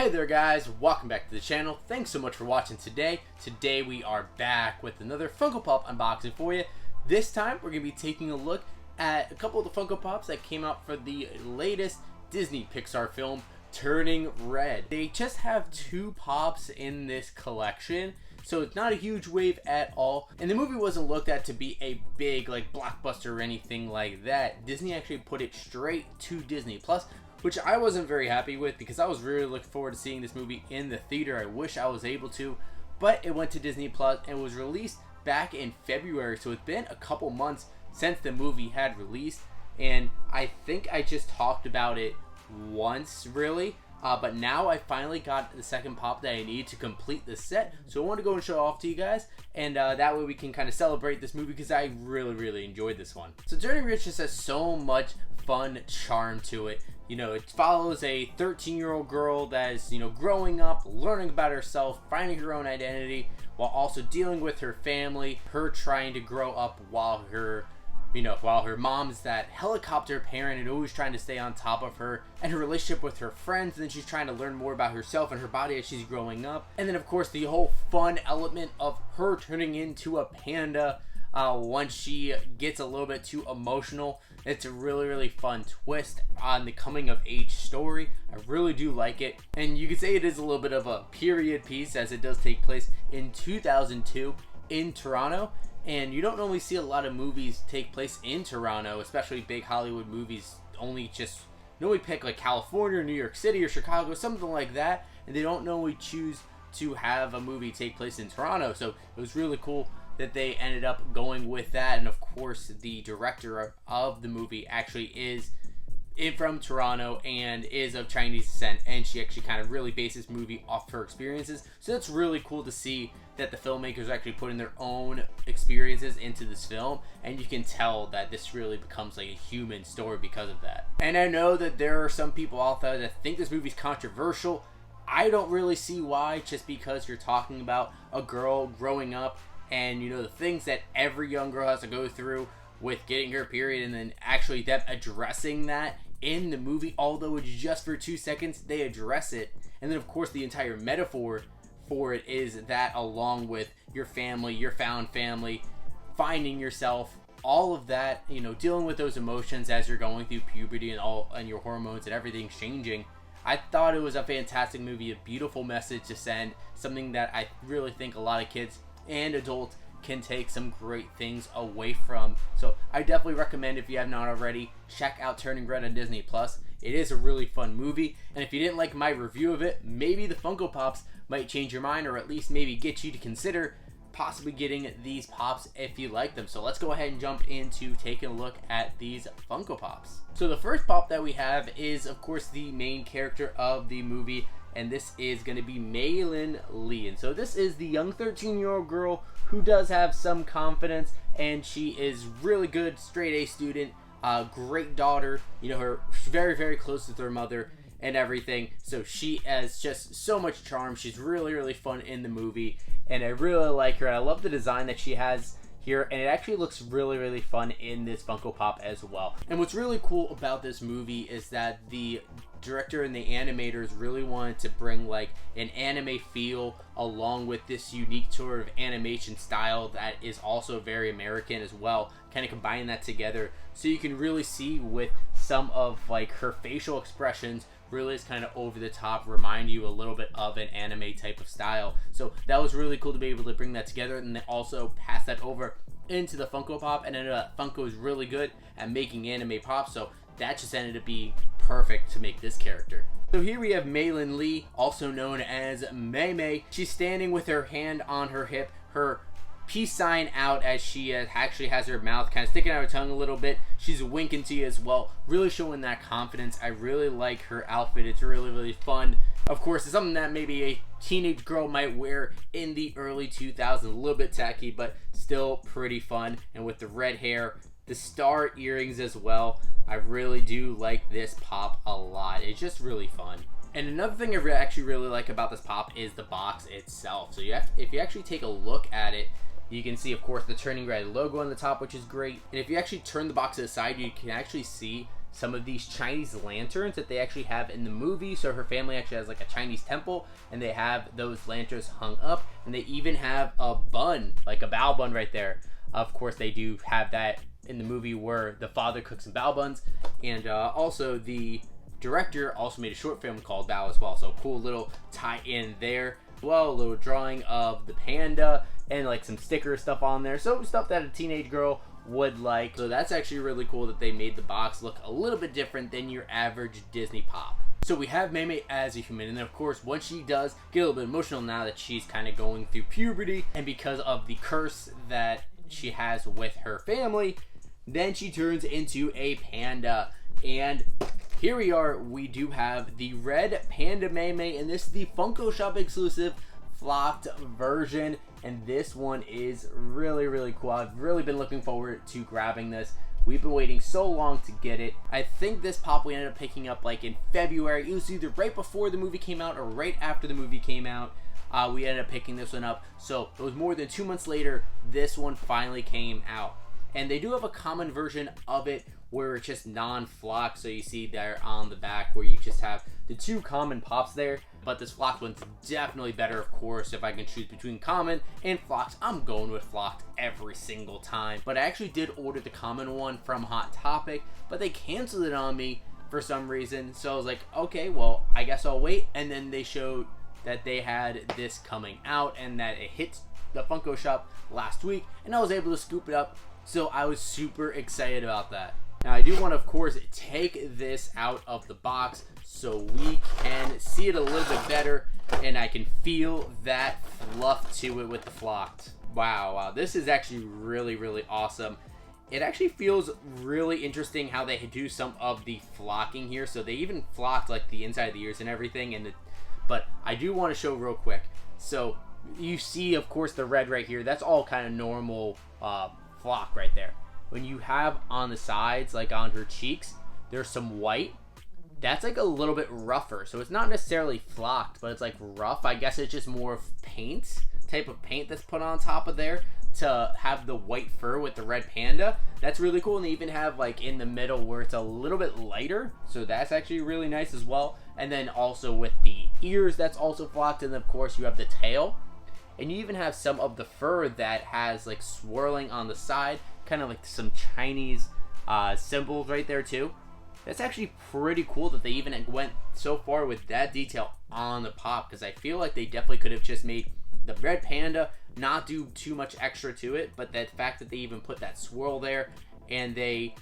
Hey there guys, welcome back to the channel. Thanks so much for watching today. Today we are back with another Funko Pop unboxing for you. This time we're going to be taking a look at a couple of the Funko Pops that came out for the latest Disney Pixar film, Turning Red. They just have 2 pops in this collection, so it's not a huge wave at all. And the movie wasn't looked at to be a big blockbuster or anything like that. Disney actually put it straight to Disney Plus, which I wasn't very happy with because I was really looking forward to seeing this movie in the theater. I wish I was able to, but it went to Disney Plus and was released back in February, so it's been a couple months since the movie had released, and I think I just talked about it once really, but now I finally got the second pop that I need to complete the set, so I want to go and show off to you guys, and that way we can kind of celebrate this movie because I really enjoyed this one. So Turning Red just has so much fun charm to it. You know, it follows a 13-year-old girl that is, growing up, learning about herself, finding her own identity, while also dealing with her family, her trying to grow up while her mom's that helicopter parent and always trying to stay on top of her, and her relationship with her friends, and then she's trying to learn more about herself and her body as she's growing up. And then, of course, the whole fun element of her turning into a panda once she gets a little bit too emotional. It's a really fun twist on the coming of age story. I really do like it, and you could say it is a little bit of a period piece as it does take place in 2002 in Toronto, and you don't normally see a lot of movies take place in Toronto, especially big Hollywood movies normally pick like California or New York City or Chicago, something like that, and they don't normally choose to have a movie take place in Toronto. So it was really cool that they ended up going with that. And of course the director of the movie actually is from Toronto and is of Chinese descent, and she actually kind of really based this movie off her experiences. So that's really cool to see that the filmmakers actually put in their own experiences into this film, and you can tell that this really becomes like a human story because of that. And I know that there are some people out there that think this movie's controversial. I don't really see why, just because you're talking about a girl growing up and the things that every young girl has to go through with getting her period, and then actually them addressing that in the movie, although it's just for 2 seconds, they address it. And then of course the entire metaphor for it is that, along with your family, your found family, finding yourself, all of that, dealing with those emotions as you're going through puberty and your hormones and everything's changing. I thought it was a fantastic movie, a beautiful message to send, something that I really think a lot of kids and adults can take some great things away from. So I definitely recommend, if you have not already, check out Turning Red on Disney Plus. It is a really fun movie, and if you didn't like my review of it, maybe the Funko Pops might change your mind, or at least maybe get you to consider possibly getting these pops if you like them. So let's go ahead and jump into taking a look at these Funko Pops. So the first pop that we have is, of course, the main character of the movie, and this is going to be Mei-Lin Lee. And so this is the young 13-year-old girl who does have some confidence, and she is really good, straight A student, great daughter, her very close with her mother and everything. So she has just so much charm. She's really fun in the movie, and I really like her. I love the design that she has here, and it actually looks really fun in this Funko Pop as well. And what's really cool about this movie is that the director and the animators really wanted to bring like an anime feel along with this unique sort of animation style that is also very American as well, kind of combining that together, so you can really see with some of like her facial expressions really is kind of over the top, remind you a little bit of an anime type of style. So that was really cool to be able to bring that together, and then also pass that over into the Funko Pop. And then Funko is really good at making anime pops, so that just ended up being perfect to make this character. So here we have Mei-Lin Lee, also known as Mei Mei. She's standing with her hand on her hip, her peace sign out, as she actually has her mouth kind of sticking out her tongue a little bit. She's winking to you as well, really showing that confidence. I really like her outfit. It's really fun. Of course, it's something that maybe a teenage girl might wear in the early 2000s. A little bit tacky, but still pretty fun. And with the red hair, the star earrings as well, I really do like this pop a lot. It's just really fun. And another thing I actually really like about this pop is the box itself. So if you actually take a look at it, you can see, of course, the Turning Red logo on the top, which is great. And if you actually turn the box to the side, you can actually see some of these Chinese lanterns that they actually have in the movie. So her family actually has like a Chinese temple, and they have those lanterns hung up, and they even have a bun, like a bao bun right there. Of course, they do have that in the movie where the father cooks some bao buns, and also the director also made a short film called Bao as well. So cool little tie in there. Well, a little drawing of the panda and like some sticker stuff on there. So stuff that a teenage girl would like. So that's actually really cool that they made the box look a little bit different than your average Disney Pop. So we have Mei Mei as a human, and then of course once she does get a little bit emotional now that she's kind of going through puberty and because of the curse that she has with her family, then she turns into a panda. And here we are, we do have the red panda Mei Mei, and this is the Funko Shop exclusive flocked version, and this one is really cool. I've really been looking forward to grabbing this. We've been waiting so long to get it. I think this pop we ended up picking up like in February. It was either right before the movie came out or right after the movie came out. We ended up picking this one up. So it was more than 2 months later, this one finally came out. And they do have a common version of it where it's just non-flock. So you see there on the back where you just have the two common pops there. But this flocked one's definitely better, of course. If I can choose between common and flocked, I'm going with flocked every single time. But I actually did order the common one from Hot Topic, but they canceled it on me for some reason. So I was like, okay, well, I guess I'll wait. And then they showed that they had this coming out and that it hit the Funko Shop last week, and I was able to scoop it up. So I was super excited about that. Now I do want to, of course, take this out of the box so we can see it a little bit better, and I can feel that fluff to it with the flocked. Wow, this is actually really awesome. It actually feels really interesting how they do some of the flocking here. So they even flocked like the inside of the ears and everything, but I do want to show real quick. So you see, of course, the red right here. That's all kind of normal flock right there. When you have on the sides, like on her cheeks, there's some white. That's like a little bit rougher. So it's not necessarily flocked, but it's like rough. I guess it's just more of paint, type of paint that's put on top of there to have the white fur with the red panda. That's really cool. And they even have like in the middle where it's a little bit lighter. So that's actually really nice as well. And then also with the ears, that's also flocked. And then of course you have the tail. And you even have some of the fur that has like swirling on the side, kind of like some Chinese symbols right there too. That's actually pretty cool that they even went so far with that detail on the pop, because I feel like they definitely could have just made the red panda, not do too much extra to it, but that fact that they even put that swirl there and they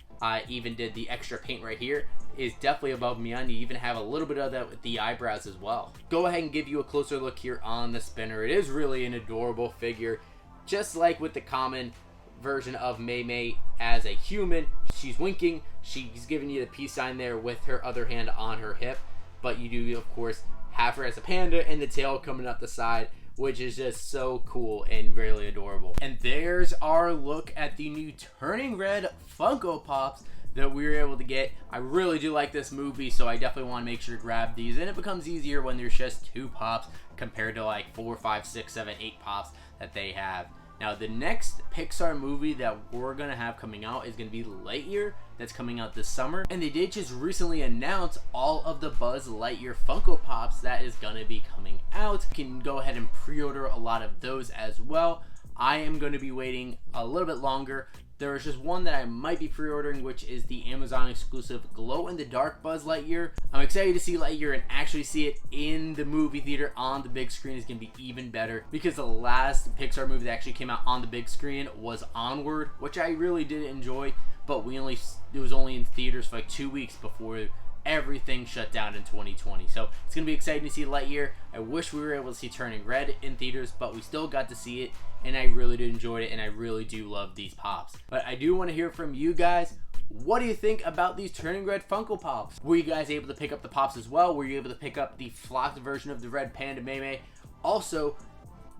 even did the extra paint right here is definitely above me. You even have a little bit of that with the eyebrows as well. Go ahead and give you a closer look here on the spinner. It is really an adorable figure, just like with the common version of Mei Mei as a human. She's winking, she's giving you the peace sign there with her other hand on her hip, but you do of course have her as a panda and the tail coming up the side, which is just so cool and really adorable. And there's our look at the new Turning Red Funko Pops that we were able to get. I really do like this movie, so I definitely want to make sure to grab these, and it becomes easier when there's just 2 pops compared to like 4, 5, 6, 7, 8 pops that they have. Now the next Pixar movie that we're gonna have coming out is gonna be Lightyear. That's coming out this summer, and they did just recently announce all of the Buzz Lightyear Funko Pops that is gonna be coming out. You can go ahead and pre-order a lot of those as well. I am going to be waiting a little bit longer. There is just one that I might be pre-ordering, which is the Amazon exclusive glow-in-the-dark Buzz Lightyear. I'm excited to see Lightyear and actually see it in the movie theater on the big screen. Is going to be even better, because the last Pixar movie that actually came out on the big screen was Onward, which I really did enjoy, but it was only in theaters for like 2 weeks before everything shut down in 2020. So it's going to be exciting to see Lightyear. I wish we were able to see Turning Red in theaters, but we still got to see it, and I really did enjoy it, and I really do love these pops. But I do want to hear from you guys. What do you think about these Turning Red Funko Pops? Were you guys able to pick up the pops as well? Were you able to pick up the flocked version of the red panda Mei Mei? Also,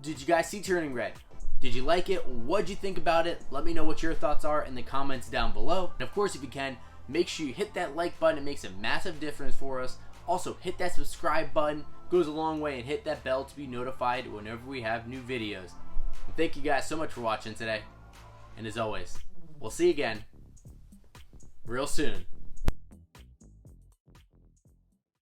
did you guys see Turning Red? Did you like it? What'd you think about it? Let me know what your thoughts are in the comments down below. And of course, if you can, make sure you hit that like button. It makes a massive difference for us. Also, hit that subscribe button. Goes a long way. And hit that bell to be notified whenever we have new videos. And thank you guys so much for watching today. And as always, we'll see you again real soon.